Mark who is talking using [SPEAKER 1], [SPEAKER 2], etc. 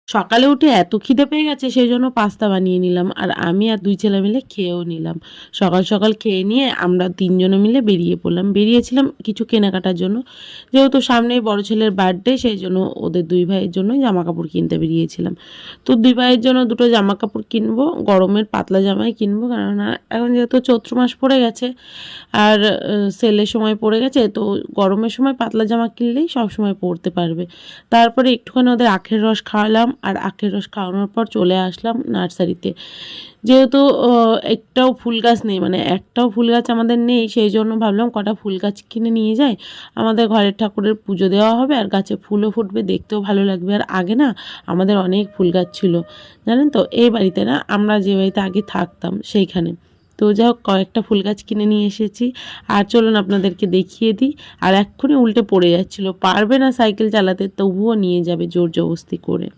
[SPEAKER 1] সকালে উঠে এত খিদে পেয়ে গেছে সেই জন্য পাস্তা বানিয়ে নিলাম, আর আমি আর দুই ছেলে মিলে খেয়েও নিলাম। সকাল সকাল খেয়ে নিয়ে আমরা তিনজনে মিলে বেরিয়ে পড়লাম, বেরিয়েছিলাম কিছু কেনাকাটার জন্য। যেহেতু সামনেই বড় ছেলের বার্থডে, সেই জন্য ওদের দুই ভাইয়ের জন্য জামা কাপড় কিনতে বেরিয়েছিলাম। তো দুই ভাইয়ের জন্য দুটো জামা কাপড় কিনবো, গরমের পাতলা জামাই কিনবো, কেননা এখন যেহেতু চৈত্র মাস পড়ে গেছে আর সেলের সময় পড়ে গেছে, তো গরমের সময় পাতলা জামা কিনলেই সব সময় পরতে পারবে। তারপরে একটুখানি ওদের আখের রস খাওয়ালাম, আর আখের রস খাওয়ানোর পর চলে আসলাম নার্সারিতে। যেহেতু একটাও ফুল গাছ নেই, মানে একটাও ফুল গাছ আমাদের নেই, সেই জন্য ভাবলাম কটা ফুল গাছ কিনে নিয়ে যাই, আমাদের ঘরের ঠাকুরের পুজো দেওয়া হবে আর গাছে ফুলও ফুটবে, দেখতেও ভালো লাগবে। আর আগে না আমাদের অনেক ফুল গাছ ছিল, জানেন তো, এই বাড়িতে না, আমরা যে বাড়িতে আগে থাকতাম সেইখানে। তো যাই হোক, কয়েকটা ফুল গাছ কিনে নিয়ে এসেছি। আর চলুন আপনাদেরকে দেখিয়ে দিই। আর এক্ষুনি উল্টে পড়ে যাচ্ছিল, পারবে না সাইকেল চালাতে, তবুও নিয়ে যাবে জোর জবরদস্তি করে।